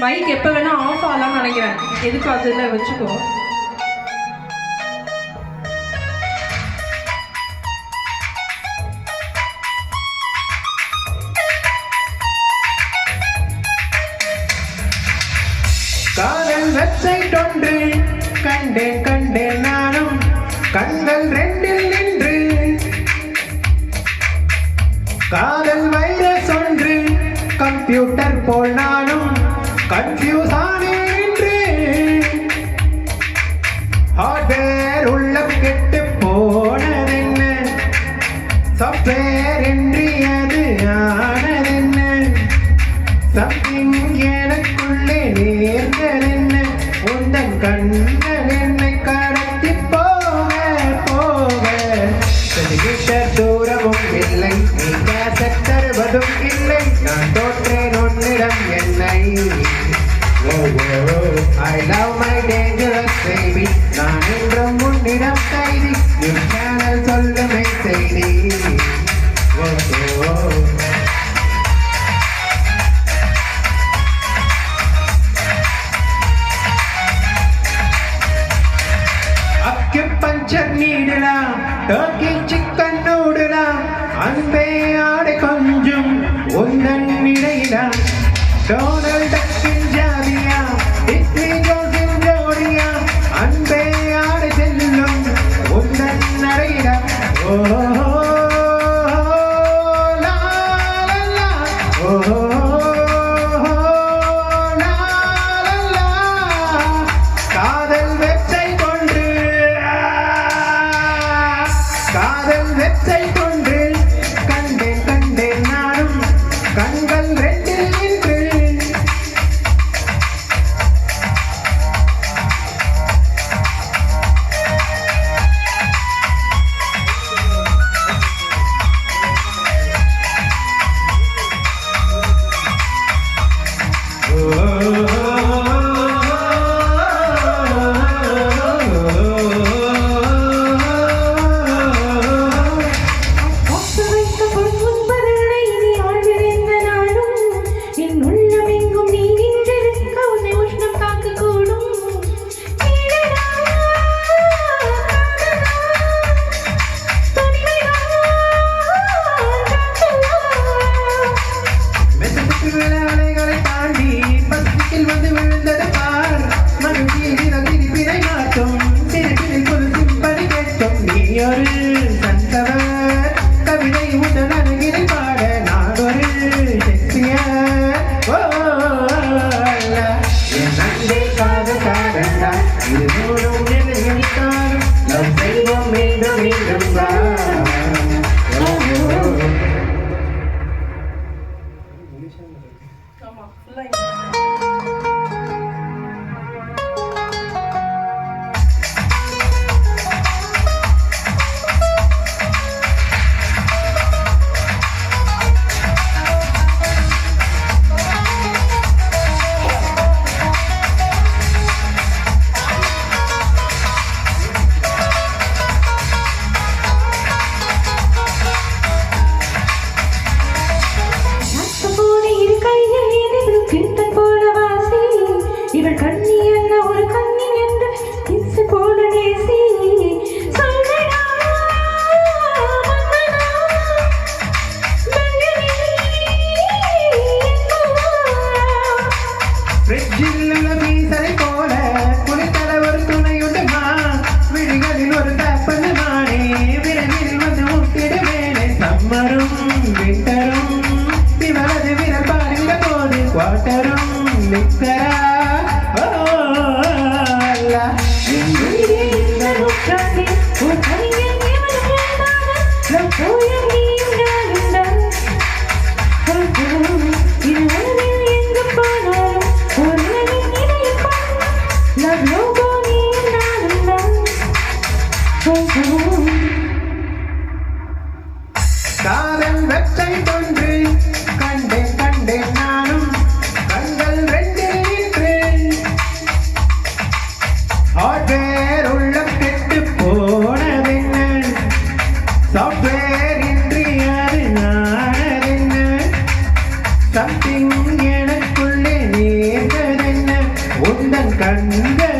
Mic எப்ப வேணா of ஆகலாம்னு நினைக்கிறேன். எதுக்கு அதுல வச்சுக்கோ. காதல் வெப்சைட் ஒன்று கண்டேன் கண்டேன் நானும் கண்கள் ரெண்டில் நின்று காதல் வைரஸ் ஒன்று கம்ப்யூட்டர் போல் நானும் கன்ஃபியூஸ் ஆனேன் என்று ஹார்ட்வேர் உள்ளம் கெட்டு போனதென்ன சாஃப்ட்வேர் என்று அது ஆனதென்ன சம்திங் எனக்குள்ளே நேர்ந்ததென்ன உந்தன் கண்கள் என்னை கடத்தி போக போக சென்டிமீட்டர் தூரமும் இல்லை நீ கேசட் தருவதும் இல்லை நான் தோற்றேன் உன்னிடம் என்னை I love my dangerous baby நான் என்றும் உன்னிடம் கைதி என் சேனல் சொல்லுமை செய்தி பஞ்சர் நீடலாம் டர்க்கி சிக்கன் நூடலாம் அன்பே ஆடை கொஞ்சம் உந்தன் இடையிலா டோனல் டக்கின் ஜாதியா டிஸ்னி ஜோசின் ஜோடியா அன்பே ஆடை செல்லும் உந்தன் நடையிலா ஓ லா லா ஓ காதல் வெப்சைட் ஒன்று கண்டேன் கண்டேன் நானும் கண்கள் ரெண்டில் நின்று கவிதை உடன் அணுகினை பாட நான் ஒரு என் நன்றே காதா இது மூடும் நினைத்தாலும் நம் தெய்வம் மீண்டும் மீண்டும் வா காதல் வெப்சைட் ஒன்று கண்டேன் கண்டேன் நானும் கண்கள் ரெண்டில் நின்று ஹார்ட்வேர் உள்ளம் கெட்டு போனதே சம்திங் எனக்குள்ளே நேர்ந்ததென்ன உந்தன் கண்கள்